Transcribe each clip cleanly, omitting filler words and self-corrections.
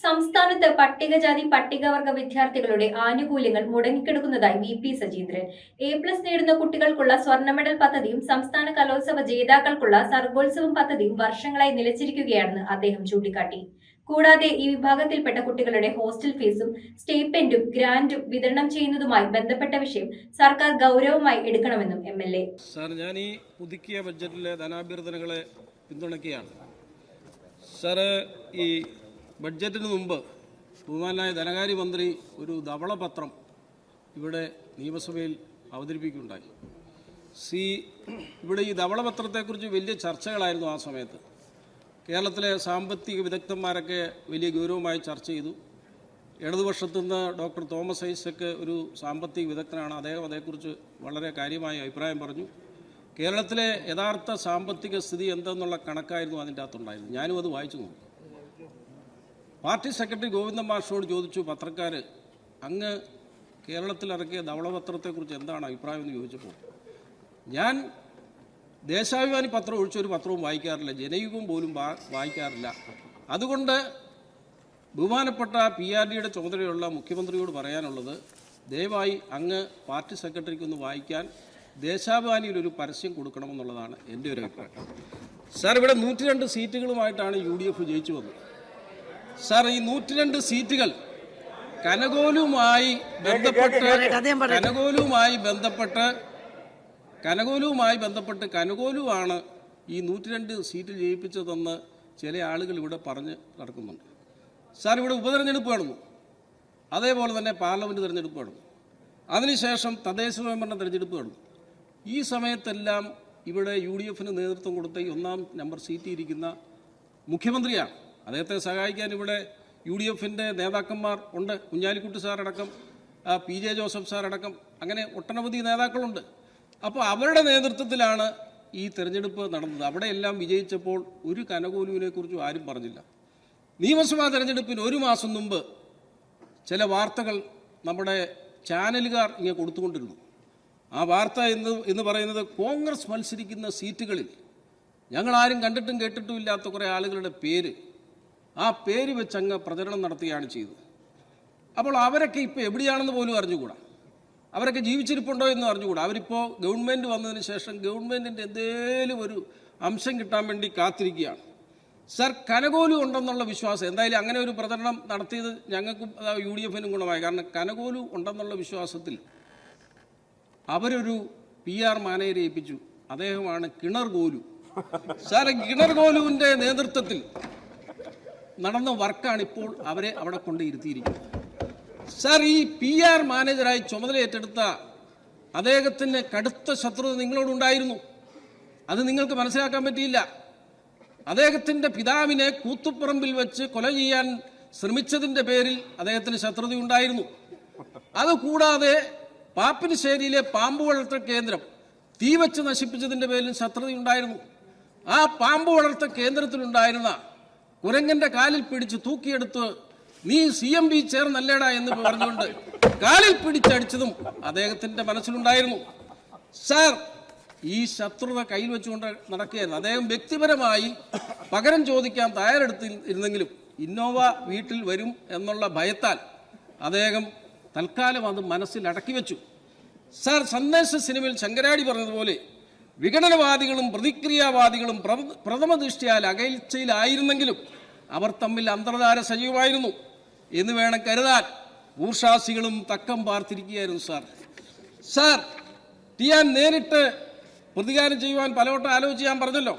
സംസ്ഥാനത്ത് പട്ടികജാതി പട്ടികവർഗ വിദ്യാർത്ഥികളുടെ ആനുകൂല്യങ്ങൾ മുടങ്ങിക്കിടക്കുന്നതായി വി.പി. സജീന്ദ്രൻ. A+ നേടുന്ന കുട്ടികൾക്കുള്ള സ്വർണ്ണ മെഡൽ പദ്ധതിയും സംസ്ഥാന കലോത്സവ ജേതാക്കൾക്കുള്ള സർഗോത്സവം പദ്ധതിയും വർഷങ്ങളായി നിലച്ചിരിക്കുകയാണെന്ന് അദ്ദേഹം ചൂണ്ടിക്കാട്ടി. കൂടാതെ ഈ വിഭാഗത്തിൽപ്പെട്ട കുട്ടികളുടെ ഹോസ്റ്റൽ ഫീസും സ്റ്റൈപ്പൻഡും ഗ്രാന്റും വിതരണം ചെയ്യുന്നതുമായി ബന്ധപ്പെട്ട വിഷയം സർക്കാർ ഗൗരവമായി എടുക്കണമെന്നും എം.എൽ.എ. സാർ, ഞാൻ ഈ പുതുക്കിയ ബഡ്ജറ്റിലെ ധനാഭ്യർത്ഥനകളെ പിന്തുണയ്ക്കുകയാണ്. സാർ, ഈ ബഡ്ജറ്റിന് മുമ്പ് ബഹുമാനായ ധനകാര്യമന്ത്രി ഒരു ധവളപത്രം ഇവിടെ നിയമസഭയിൽ അവതരിപ്പിക്കുകയുണ്ടായി. ഇവിടെ ഈ ധവളപത്രത്തെക്കുറിച്ച് വലിയ ചർച്ചകളായിരുന്നു ആ സമയത്ത്. കേരളത്തിലെ സാമ്പത്തിക വിദഗ്ധന്മാരൊക്കെ വലിയ ഗൗരവമായി ചർച്ച ചെയ്തു. ഇടതുപക്ഷത്തു നിന്ന് ഡോക്ടർ തോമസ് ഐസക് ഒരു സാമ്പത്തിക വിദഗ്ധനാണ്. അദ്ദേഹം അതേക്കുറിച്ച് വളരെ കാര്യമായ അഭിപ്രായം പറഞ്ഞു. കേരളത്തിലെ യഥാർത്ഥ സാമ്പത്തിക സ്ഥിതി എന്തെന്നുള്ള കണക്കായിരുന്നു അതിൻ്റെ അകത്തുണ്ടായിരുന്നു. ഞാനും അത് വായിച്ചു നോക്കി. പാർട്ടി സെക്രട്ടറി ഗോവിന്ദൻ മാഷിനോട് ചോദിച്ചു, പത്രക്കാർ അങ്ങ് കേരളത്തിൽ ഇറക്കിയ ധവളപത്രത്തെക്കുറിച്ച് എന്താണ് അഭിപ്രായം എന്ന് ചോദിച്ചപ്പോൾ, ഞാൻ ദേശാഭിമാനി പത്രം ഒഴിച്ചൊരു പത്രവും വായിക്കാറില്ല, ജനയുഗം പോലും വായിക്കാറില്ല. അതുകൊണ്ട് ബഹുമാനപ്പെട്ട PRDയുടെ ചുമതലയുള്ള മുഖ്യമന്ത്രിയോട് പറയാനുള്ളത്, ദയവായി അങ്ങ് പാർട്ടി സെക്രട്ടറിക്കൊന്ന് വായിക്കാൻ ദേശാഭിമാനിയിലൊരു പരസ്യം കൊടുക്കണമെന്നുള്ളതാണ് എൻ്റെ ഒരു അഭിപ്രായം. സാർ, ഇവിടെ 102 സീറ്റുകളുമായിട്ടാണ് UDF ജയിച്ചു വന്നത്. സാർ, ഈ 102 സീറ്റുകൾ കനകോലുമായി ബന്ധപ്പെട്ട് കനകോലുവാണ് ഈ 102 സീറ്റ് ജയിപ്പിച്ചതെന്ന് ചില ആളുകൾ ഇവിടെ പറഞ്ഞ് നടക്കുന്നുണ്ട്. സാർ, ഇവിടെ ഉപതെരഞ്ഞെടുപ്പ് നടന്നു, അതേപോലെ തന്നെ പാർലമെൻറ്റ് തിരഞ്ഞെടുപ്പ് നടന്നു, അതിനുശേഷം തദ്ദേശ സ്വയംഭരണ തിരഞ്ഞെടുപ്പ് നടന്നു. ഈ സമയത്തെല്ലാം ഇവിടെ UDFന് നേതൃത്വം കൊടുത്ത ഈ 1-ാം നമ്പർ സീറ്റ് ഇരിക്കുന്ന മുഖ്യമന്ത്രിയാണ്. അദ്ദേഹത്തെ സഹായിക്കാൻ ഇവിടെ UDFൻ്റെ നേതാക്കന്മാർ ഉണ്ട്. കുഞ്ഞാലിക്കുട്ടി സാറടക്കം, PJ ജോസഫ് സാറടക്കം, അങ്ങനെ ഒട്ടനവധി നേതാക്കളുണ്ട്. അപ്പോൾ അവരുടെ നേതൃത്വത്തിലാണ് ഈ തെരഞ്ഞെടുപ്പ് നടന്നത്. അവിടെയെല്ലാം വിജയിച്ചപ്പോൾ ഒരു കനകോലുവിനെക്കുറിച്ചും ആരും പറഞ്ഞില്ല. നിയമസഭാ തെരഞ്ഞെടുപ്പിന് 1 മാസം മുമ്പ് ചില വാർത്തകൾ നമ്മുടെ ചാനലുകാർ ഇങ്ങനെ കൊടുത്തുകൊണ്ടിരുന്നു. ആ വാർത്ത എന്ന് പറയുന്നത്, കോൺഗ്രസ് മത്സരിക്കുന്ന സീറ്റുകളിൽ ഞങ്ങളാരും കണ്ടിട്ടും കേട്ടിട്ടും ഇല്ലാത്ത കുറേ ആളുകളുടെ ആ പേര് വെച്ചങ്ങ് പ്രചരണം നടത്തുകയാണ് ചെയ്തത്. അപ്പോൾ അവരൊക്കെ ഇപ്പോൾ എവിടെയാണെന്ന് പോലും അറിഞ്ഞുകൂടാ, അവരൊക്കെ ജീവിച്ചിരിപ്പുണ്ടോ എന്ന് അറിഞ്ഞുകൂടാ. അവരിപ്പോൾ ഗവൺമെൻറ് വന്നതിന് ശേഷം ഗവൺമെൻറ്റിൻ്റെ എന്തെങ്കിലും ഒരു അംശം കിട്ടാൻ വേണ്ടി കാത്തിരിക്കുകയാണ്. സർ, കനകോലു ഉണ്ടെന്നുള്ള വിശ്വാസം, എന്തായാലും അങ്ങനെ ഒരു പ്രചരണം നടത്തിയത് ഞങ്ങൾക്കും UDFനും ഗുണമായി. കാരണം കനകോലു ഉണ്ടെന്നുള്ള വിശ്വാസത്തിൽ അവരൊരു PR മാനേജരെ ഏൽപ്പിച്ചു. അദ്ദേഹമാണ് കിണർ കോലു. സാർ, കിണർ കോലുവിൻ്റെ നേതൃത്വത്തിൽ നടന്ന വർക്കാണ് ഇപ്പോൾ അവരെ അവിടെ കൊണ്ട് ഇരുത്തിയിരിക്കുന്നത്. സാർ, ഈ PR മാനേജറായി ചുമതല ഏറ്റെടുത്ത അദ്ദേഹത്തിന് കടുത്ത ശത്രുത നിങ്ങളോടുണ്ടായിരുന്നു. അത് നിങ്ങൾക്ക് മനസ്സിലാക്കാൻ പറ്റിയില്ല. അദ്ദേഹത്തിൻ്റെ പിതാവിനെ കൂത്തുപറമ്പിൽ വെച്ച് കൊല ചെയ്യാൻ ശ്രമിച്ചതിൻ്റെ പേരിൽ അദ്ദേഹത്തിന് ശത്രുതയുണ്ടായിരുന്നു. അതുകൂടാതെ പാപ്പിനിശ്ശേരിയിലെ പാമ്പ് വളർത്തൽ കേന്ദ്രം തീ വെച്ച് നശിപ്പിച്ചതിൻ്റെ പേരിൽ ശത്രുതയുണ്ടായിരുന്നു. ആ പാമ്പ് വളർത്തൽ കേന്ദ്രത്തിലുണ്ടായിരുന്ന കുരങ്ങന്റെ കാലിൽ പിടിച്ച് തൂക്കിയെടുത്ത് നീ CMB ചേർന്നല്ലേടാ എന്ന് പറഞ്ഞുകൊണ്ട് കാലിൽ പിടിച്ചടിച്ചതും അദ്ദേഹത്തിൻ്റെ മനസ്സിലുണ്ടായിരുന്നു. സാർ, ഈ ശത്രുത കയ്യിൽ വെച്ചുകൊണ്ട് നടക്കുകയായിരുന്നു. അദ്ദേഹം വ്യക്തിപരമായി പകരം ചോദിക്കാൻ തയ്യാറെടുത്തിരുന്നെങ്കിലും ഇന്നോവ വീട്ടിൽ വരും എന്നുള്ള ഭയത്താൽ അദ്ദേഹം തൽക്കാലം അത് മനസ്സിൽ അടക്കി വെച്ചു. സാർ, സന്ദേശ സിനിമയിൽ ശങ്കരാടി പറഞ്ഞതുപോലെ വിഘടനവാദികളും പ്രതിക്രിയാവാദികളും പ്രഥമ ദൃഷ്ടിയാൽ അകൽച്ചയിലായിരുന്നെങ്കിലും അവർ തമ്മിൽ അന്തർധാര സജീവമായിരുന്നു എന്ന് വേണം കരുതാൻ. ഭൂർഷാസികളും തക്കം പാർത്തിരിക്കുകയായിരുന്നു. സാർ, ടിയാൻ നേരിട്ട് പ്രതികാരം ചെയ്യുവാൻ പലവട്ടം ആലോചിച്ച് ഞാൻ പറഞ്ഞല്ലോ.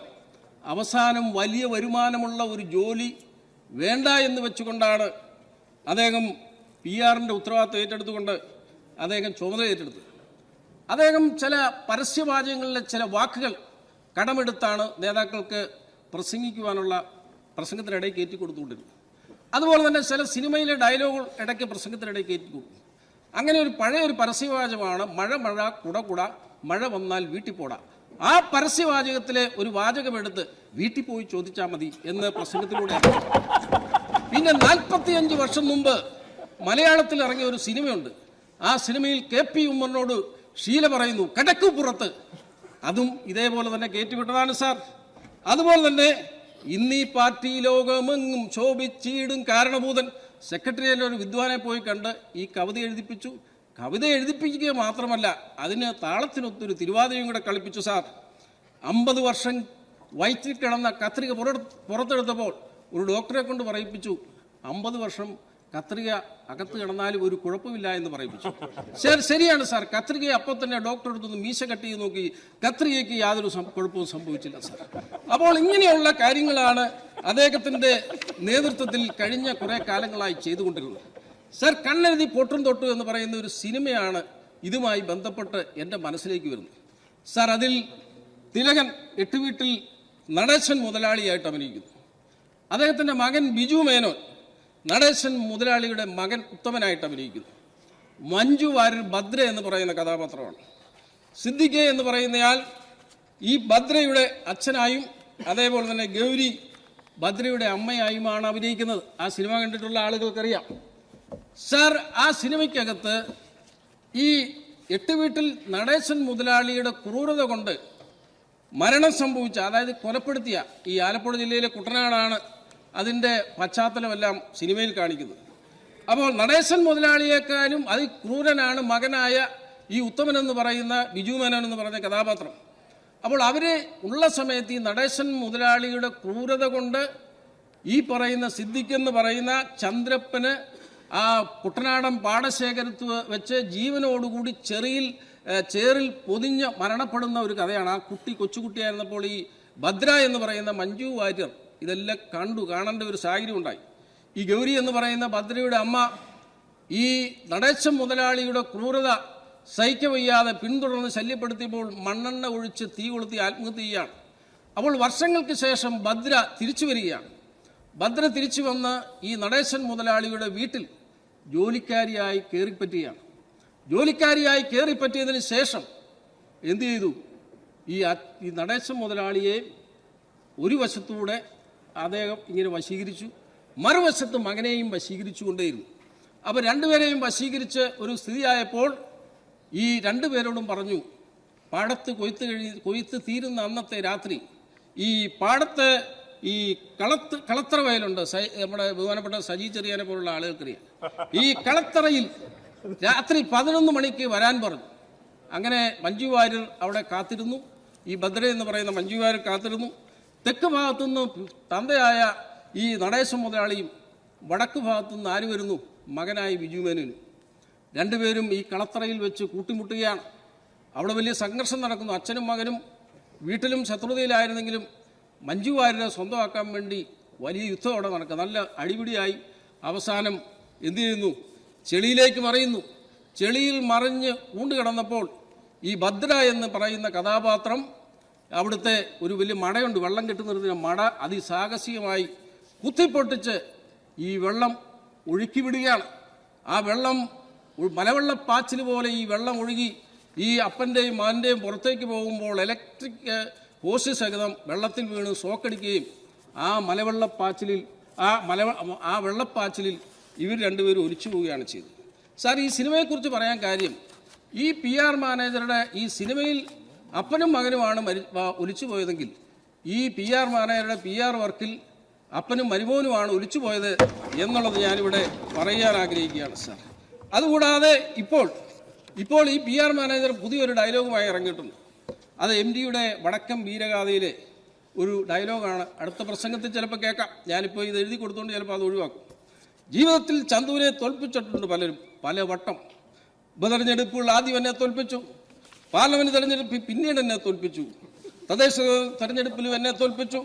അവസാനം വലിയ വരുമാനമുള്ള ഒരു ജോലി വേണ്ട എന്ന് വെച്ചുകൊണ്ടാണ് അദ്ദേഹം PR-ൻ്റെ ഉത്തരവാദിത്വം ഏറ്റെടുത്തുകൊണ്ട് അദ്ദേഹം ചുമതല ഏറ്റെടുത്തത്. അദ്ദേഹം ചില പരസ്യവാചകങ്ങളിലെ ചില വാക്കുകൾ കടമെടുത്താണ് നേതാക്കൾക്ക് പ്രസംഗിക്കുവാനുള്ള പ്രസംഗത്തിനിടയിൽ കയറ്റി കൊടുത്തുകൊണ്ടിരുന്നത്. അതുപോലെ തന്നെ ചില സിനിമയിലെ ഡയലോഗുകൾ ഇടയ്ക്ക് പ്രസംഗത്തിനിടയിൽ കയറ്റി കൊടുക്കും. അങ്ങനെ ഒരു പഴയൊരു പരസ്യവാചകമാണ്, മഴ മഴ കുട കുട മഴ വന്നാൽ വീട്ടിൽ പോടാ. ആ പരസ്യവാചകത്തിലെ ഒരു വാചകമെടുത്ത് വീട്ടിൽ പോയി ചോദിച്ചാൽ മതി എന്ന് പ്രസംഗത്തിലൂടെ. പിന്നെ 45 വർഷം മുമ്പ് മലയാളത്തിൽ ഇറങ്ങിയ ഒരു സിനിമയുണ്ട്. ആ സിനിമയിൽ KP ഉമ്മറിനോട് ഷീല പറയുന്നു, കിടക്കു പുറത്ത്. അതും ഇതേപോലെ തന്നെ കയറ്റിവിട്ടതാണ് സാർ. അതുപോലെ തന്നെ ഇന്നീ പാർട്ടി ലോകമെങ്ങും ശോഭിച്ചിടും കാരണഭൂതൻ. സെക്രട്ടറിയേറ്റിൽ ഒരു വിദ്വാനെ പോയി കണ്ട് ഈ കവിത എഴുതിപ്പിച്ചു. കവിത എഴുതിപ്പിക്കുക മാത്രമല്ല, അതിന് താളത്തിനൊത്തൊരു തിരുവാതിരയും കൂടെ കളിപ്പിച്ചു. സാർ 50 വർഷം വയറ്റിൽ കിടന്ന കത്രിക പുറത്തെടുത്തപ്പോൾ ഒരു ഡോക്ടറെ കൊണ്ട് പറയിപ്പിച്ചു, 50 വർഷം കത്രിക അകത്ത് കിടന്നാലും ഒരു കുഴപ്പമില്ല എന്ന് പറയിപ്പിച്ചു. ശരിയാണ് സാർ. കത്രികയെ അപ്പോൾ തന്നെ ഡോക്ടർ എടുത്തൊന്ന് മീശ കട്ട് ചെയ്ത് നോക്കി, കത്രികയ്ക്ക് യാതൊരു കുഴപ്പവും സംഭവിച്ചില്ല സാർ. അപ്പോൾ ഇങ്ങനെയുള്ള കാര്യങ്ങളാണ് അദ്ദേഹത്തിൻ്റെ നേതൃത്വത്തിൽ കഴിഞ്ഞ കുറേ കാലങ്ങളായി ചെയ്തുകൊണ്ടിരുന്നത്. സാർ, കണ്ണെഴുതി പൊട്ടും തൊട്ടു എന്ന് പറയുന്ന ഒരു സിനിമയാണ് ഇതുമായി ബന്ധപ്പെട്ട് എൻ്റെ മനസ്സിലേക്ക് വരുന്നത്. സാർ, അതിൽ തിലകൻ 8 വീട്ടിൽ നടേശൻ മുതലാളിയായിട്ട് അഭിനയിക്കുന്നു. അദ്ദേഹത്തിൻ്റെ മകൻ ബിജു മേനോൻ നടേശൻ മുതലാളിയുടെ മകൻ ഉത്തമനായിട്ട് അഭിനയിക്കുന്നു. മഞ്ജു വാര്യർ ഭദ്ര എന്ന് പറയുന്ന കഥാപാത്രമാണ്. സിദ്ദിഖ് എന്ന് പറയുന്നയാൾ ഈ ഭദ്രയുടെ അച്ഛനായും അതേപോലെ തന്നെ ഗൗരി ഭദ്രയുടെ അമ്മയായുമാണ് അഭിനയിക്കുന്നത്. ആ സിനിമ കണ്ടിട്ടുള്ള ആളുകൾക്കറിയാം. സാർ, ആ സിനിമയ്ക്കകത്ത് ഈ 8 വീട്ടിൽ നടേശൻ മുതലാളിയുടെ ക്രൂരത കൊണ്ട് മരണം സംഭവിച്ച, അതായത് കൊലപ്പെടുത്തിയ, ഈ ആലപ്പുഴ ജില്ലയിലെ കുട്ടനാടാണ് അതിൻ്റെ പശ്ചാത്തലമെല്ലാം സിനിമയിൽ കാണിക്കുന്നത്. അപ്പോൾ നടേശൻ മുതലാളിയേക്കാളും അതിക്രൂരനാണ് മകനായ ഈ ഉത്തമൻ എന്ന് പറയുന്ന ബിജു മേനോൻ എന്ന് പറഞ്ഞ കഥാപാത്രം. അപ്പോൾ അവർ ഉള്ള സമയത്ത് ഈ നടേശൻ മുതലാളിയുടെ ക്രൂരത കൊണ്ട് ഈ പറയുന്ന സിദ്ദിഖ് എന്ന് പറയുന്ന ചന്ദ്രപ്പന് ആ കുട്ടനാടൻ പാടശേഖരത്ത് വെച്ച് ജീവനോടുകൂടി ചേറിൽ പൊതിഞ്ഞ് മരണപ്പെടുന്ന ഒരു കഥയാണ്. ആ കൊച്ചുകുട്ടിയായിരുന്നപ്പോൾ ഈ ഭദ്ര എന്ന് പറയുന്ന മഞ്ജു വാര്യർ ഇതെല്ലാം കാണേണ്ട ഒരു സാഹചര്യം ഉണ്ടായി. ഈ ഗൗരി എന്ന് പറയുന്ന ഭദ്രയുടെ അമ്മ ഈ നടേശൻ മുതലാളിയുടെ ക്രൂരത സഹിക്കവയ്യാതെ പിന്തുടർന്ന് ശല്യപ്പെടുത്തിയപ്പോൾ മണ്ണെണ്ണ ഒഴിച്ച് തീ കൊളുത്തി ആത്മഹത്യ ചെയ്യുകയാണ്. അപ്പോൾ വർഷങ്ങൾക്ക് ശേഷം ഭദ്ര തിരിച്ചു വരികയാണ്. ഭദ്ര തിരിച്ചു വന്ന് ഈ നടേശൻ മുതലാളിയുടെ വീട്ടിൽ ജോലിക്കാരിയായി കയറിപ്പറ്റുകയാണ്. ജോലിക്കാരിയായി കയറിപ്പറ്റിയതിന് ശേഷം എന്തു ചെയ്തു? ഈ നടേശൻ മുതലാളിയെ ഒരു വശത്തൂടെ അദ്ദേഹം ഇങ്ങനെ വശീകരിച്ചു, മറുവശത്ത് മകനെയും വശീകരിച്ചു കൊണ്ടേയിരുന്നു. അപ്പോൾ രണ്ടുപേരെയും വശീകരിച്ച് ഒരു സ്ഥിതിയായപ്പോൾ ഈ രണ്ടുപേരോടും പറഞ്ഞു, പാടത്ത് കൊയ്ത്ത് തീരുന്ന അന്നത്തെ രാത്രി ഈ പാടത്ത് ഈ കളത്തറ വയലുണ്ട്, നമ്മുടെ ബഹുമാനപ്പെട്ട സജി ചെറിയാനെ പോലുള്ള ആളുകൾക്കറിയാം. ഈ കളത്തറയിൽ രാത്രി 11 മണിക്ക് വരാൻ പറഞ്ഞു. അങ്ങനെ മഞ്ജു വാര്യർ അവിടെ കാത്തിരുന്നു. ഈ ഭദ്ര എന്ന് പറയുന്ന മഞ്ജു വാര്യർ കാത്തിരുന്നു. തെക്ക് ഭാഗത്തുനിന്ന് തന്തയായ ഈ നടേശൻ മുതലാളിയും വടക്ക് ഭാഗത്തുനിന്ന് ആര് വരുന്നു? മകനായ ബിജു മേനോനും. രണ്ടുപേരും ഈ കളത്തറയിൽ വെച്ച് കൂട്ടിമുട്ടുകയാണ്. അവിടെ വലിയ സംഘർഷം നടക്കുന്നു. അച്ഛനും മകനും വീട്ടിലും ശത്രുതയിലായിരുന്നെങ്കിലും മഞ്ജു വാര്യരെ സ്വന്തമാക്കാൻ വേണ്ടി വലിയ യുദ്ധം അവിടെ നടക്കുക. നല്ല അടിപിടിയായി അവസാനം എന്തു ചെയ്യുന്നു? ചെളിയിലേക്ക് മറയുന്നു. ചെളിയിൽ മറിഞ്ഞ് കൂണ്ടുകിടന്നപ്പോൾ ഈ ഭദ്ര എന്ന് പറയുന്ന കഥാപാത്രം അവിടുത്തെ ഒരു വലിയ മടയുണ്ട്, വെള്ളം കെട്ടുന്നതിന് മട, അതിസാഹസികമായി കുത്തിപ്പൊട്ടിച്ച് ഈ വെള്ളം ഒഴുക്കി വിടുകയാണ്. ആ വെള്ളം മലവെള്ളപ്പാച്ചിൽ പോലെ ഈ വെള്ളം ഒഴുകി ഈ അപ്പൻ്റെയും മകൻ്റെയും പുറത്തേക്ക് പോകുമ്പോൾ ഇലക്ട്രിക് ഹോസ് സഹിതം വെള്ളത്തിൽ വീണ് ഷോക്കടിക്കുകയും ആ വെള്ളപ്പാച്ചിലിൽ ഇവർ രണ്ടുപേരും ഒലിച്ചു പോവുകയാണ് ചെയ്തത്. സാർ, ഈ സിനിമയെക്കുറിച്ച് പറയാൻ കാര്യം, ഈ PR മാനേജറുടെ ഈ സിനിമയിൽ അപ്പനും മകനുമാണ് ഒലിച്ചു പോയതെങ്കിൽ ഈ PR മാനേജറുടെ PR വർക്കിൽ അപ്പനും മരുമോനുമാണ് ഒലിച്ചു പോയത് എന്നുള്ളത് ഞാനിവിടെ പറയാൻ ആഗ്രഹിക്കുകയാണ് സാർ. അതുകൂടാതെ ഇപ്പോൾ ഈ PR മാനേജർ പുതിയൊരു ഡയലോഗുമായി ഇറങ്ങിയിട്ടുണ്ട്. അത് MDയുടെ വടക്കം വീരഗാഥയിലെ ഒരു ഡയലോഗാണ്. അടുത്ത പ്രസംഗത്തിൽ ചിലപ്പോൾ കേൾക്കാം. ഞാനിപ്പോൾ ഇത് എഴുതി കൊടുത്തുകൊണ്ട് ചിലപ്പോൾ അത് ഒഴിവാക്കും. ജീവിതത്തിൽ ചന്തുവിനെ തോൽപ്പിച്ചിട്ടുണ്ട് പലരും പല വട്ടം. ഉപതെരഞ്ഞെടുപ്പുകൾ ആദ്യം എന്നെ തോൽപ്പിച്ചു, പാർലമെന്റ് തെരഞ്ഞെടുപ്പിൽ പിന്നീട് എന്നെ തോൽപ്പിച്ചു, തദ്ദേശ തെരഞ്ഞെടുപ്പിലും എന്നെ തോൽപ്പിച്ചു,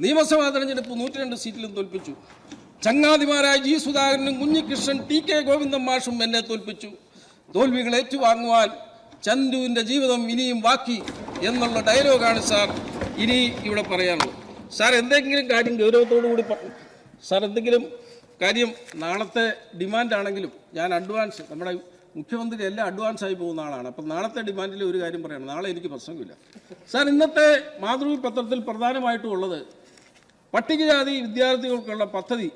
നിയമസഭാ തെരഞ്ഞെടുപ്പ് 102 സീറ്റിലും തോൽപ്പിച്ചു. ചങ്ങാതിമാരായ G. സുധാകരനും കുഞ്ഞികൃഷ്ണൻ TK ഗോവിന്ദൻ മാഷും എന്നെ തോൽപ്പിച്ചു. തോൽവികൾ ഏറ്റുവാങ്ങുവാൻ ചന്തുവിൻ്റെ ജീവിതം ഇനിയും ബാക്കി എന്നുള്ള ഡയലോഗാണ് സാർ ഇനി ഇവിടെ പറയാനുള്ളത്. സാർ, എന്തെങ്കിലും കാര്യം ഗൗരവത്തോടു കൂടി സാർ, എന്തെങ്കിലും കാര്യം നാളത്തെ ഡിമാൻഡാണെങ്കിലും ഞാൻ അഡ്വാൻസ്, നമ്മുടെ മുഖ്യമന്ത്രി എല്ലാം അഡ്വാൻസായി പോകുന്ന ആളാണ്. അപ്പം നാളത്തെ ഡിമാൻഡിൽ ഒരു കാര്യം പറയണം. നാളെ എനിക്ക് പ്രസംഗമില്ല സാർ. ഇന്നത്തെ മാതൃഭൂമി പത്രത്തിൽ പ്രധാനമായിട്ടും ഉള്ളത് പട്ടികജാതി വിദ്യാർത്ഥികൾക്കുള്ള പദ്ധതി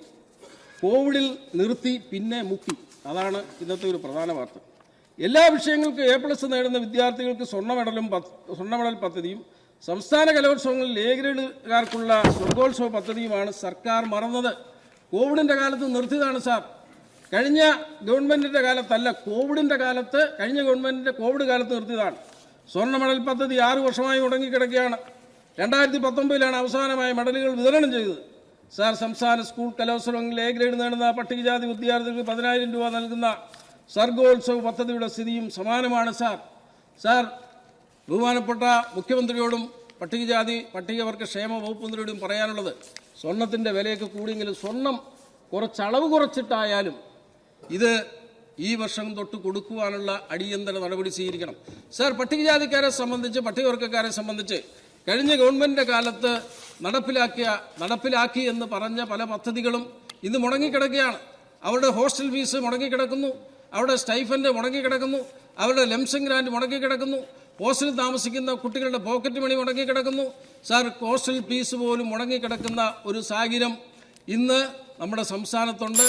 കോവിഡിൽ നിർത്തി പിന്നെ മുക്കി. അതാണ് ഇന്നത്തെ ഒരു പ്രധാന വാർത്ത. എല്ലാ വിഷയങ്ങൾക്കും A+ നേടുന്ന വിദ്യാർത്ഥികൾക്ക് സ്വർണ്ണ മെഡൽ പദ്ധതിയും സംസ്ഥാന കലോത്സവങ്ങളിൽ എ ഗ്രേഡുകാർക്കുള്ള സ്വർഗോത്സവ പദ്ധതിയുമാണ് സർക്കാർ മറന്നത്. കോവിഡിൻ്റെ കാലത്ത് നിർത്തിയതാണ് സാർ. കഴിഞ്ഞ ഗവൺമെൻറ്റിൻ്റെ കാലത്തല്ല, കോവിഡിൻ്റെ കാലത്ത്, കഴിഞ്ഞ ഗവൺമെൻറ്റിൻ്റെ കോവിഡ് കാലത്ത് നിർത്തിയതാണ്. സ്വർണ്ണ മെഡൽ പദ്ധതി 6 വർഷമായി മുടങ്ങിക്കിടക്കുകയാണ്. 2019 അവസാനമായ മെഡലുകൾ വിതരണം ചെയ്തത്. സാർ, സംസ്ഥാന സ്കൂൾ കലോത്സവങ്ങളിൽ എ ഗ്രേഡ് നേടുന്ന പട്ടികജാതി വിദ്യാർത്ഥികൾക്ക് 10,000 രൂപ നൽകുന്ന സർഗോത്സവ പദ്ധതിയുടെ സ്ഥിതിയും സമാനമാണ് സാർ. സാർ, ബഹുമാനപ്പെട്ട മുഖ്യമന്ത്രിയോടും പട്ടികവർഗ ക്ഷേമ വകുപ്പ് മന്ത്രിയോടും പറയാനുള്ളത്, സ്വർണത്തിൻ്റെ വിലയൊക്കെ കൂടിയെങ്കിലും സ്വർണം അളവ് കുറച്ചിട്ടായാലും ഇത് ഈ വർഷം തൊട്ട് കൊടുക്കുവാനുള്ള അടിയന്തര നടപടി സ്വീകരിക്കണം. സാർ, പട്ടികജാതിക്കാരെ സംബന്ധിച്ച്, പട്ടികവർഗക്കാരെ സംബന്ധിച്ച് കഴിഞ്ഞ ഗവൺമെൻറ്റിൻ്റെ കാലത്ത് നടപ്പിലാക്കി എന്ന് പറഞ്ഞ പല പദ്ധതികളും ഇന്ന് മുടങ്ങിക്കിടക്കുകയാണ്. അവരുടെ ഹോസ്റ്റൽ ഫീസ് മുടങ്ങിക്കിടക്കുന്നു, അവരുടെ സ്റ്റൈഫൻഡ് മുടങ്ങിക്കിടക്കുന്നു, അവരുടെ ലംസം ഗ്രാൻഡ് മുടങ്ങിക്കിടക്കുന്നു, ഹോസ്റ്റലിൽ താമസിക്കുന്ന കുട്ടികളുടെ പോക്കറ്റ് മണി മുടങ്ങിക്കിടക്കുന്നു. സാർ, ഹോസ്റ്റൽ ഫീസ് പോലും മുടങ്ങിക്കിടക്കുന്ന ഒരു സാഹചര്യം ഇന്ന് നമ്മുടെ സംസ്ഥാനത്തുണ്ട്.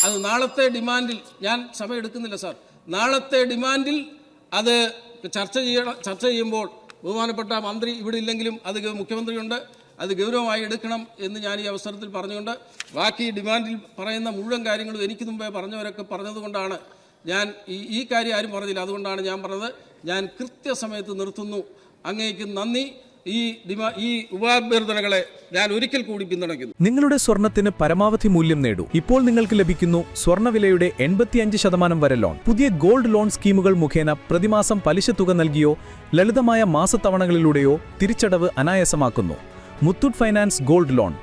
അത് നാളത്തെ ഡിമാൻഡിൽ, ഞാൻ സമയം എടുക്കുന്നില്ല സാർ, നാളത്തെ ഡിമാൻഡിൽ അത് ചർച്ച ചെയ്യുമ്പോൾ ബഹുമാനപ്പെട്ട മന്ത്രി ഇവിടെ ഇല്ലെങ്കിലും അത് മുഖ്യമന്ത്രിയുണ്ട്, അത് ഗൗരവമായി എടുക്കണം എന്ന് ഞാൻ ഈ അവസരത്തിൽ പറഞ്ഞുകൊണ്ട്, ബാക്കി ഡിമാൻഡിൽ പറയുന്ന മുഴുവൻ കാര്യങ്ങളും എനിക്ക് മുമ്പേ പറഞ്ഞവരൊക്കെ പറഞ്ഞതുകൊണ്ടാണ് ഞാൻ ഈ കാര്യം ആരും പറഞ്ഞില്ല, അതുകൊണ്ടാണ് ഞാൻ പറഞ്ഞത്. ഞാൻ കൃത്യസമയത്ത് നിർത്തുന്നു. അങ്ങേക്ക് നന്ദി. ഈ ഉപാഭ്യർത്ഥനകളെ ഞാൻ ഒരിക്കൽ കൂടി പിന്തുണയ്ക്കുന്നു. നിങ്ങളുടെ സ്വർണത്തിന് പരമാവധി മൂല്യം നേടൂ. ഇപ്പോൾ നിങ്ങൾക്ക് ലഭിക്കുന്നു സ്വർണ്ണവിലയുടെ 85% വരെ ലോൺ. പുതിയ ഗോൾഡ് ലോൺ സ്കീമുകൾ മുഖേന പ്രതിമാസം പലിശ തുക നൽകിയോ ലളിതമായ മാസത്തവണകളിലൂടെയോ തിരിച്ചടവ് അനായാസമാക്കുന്നു. Muthoot finance gold loan.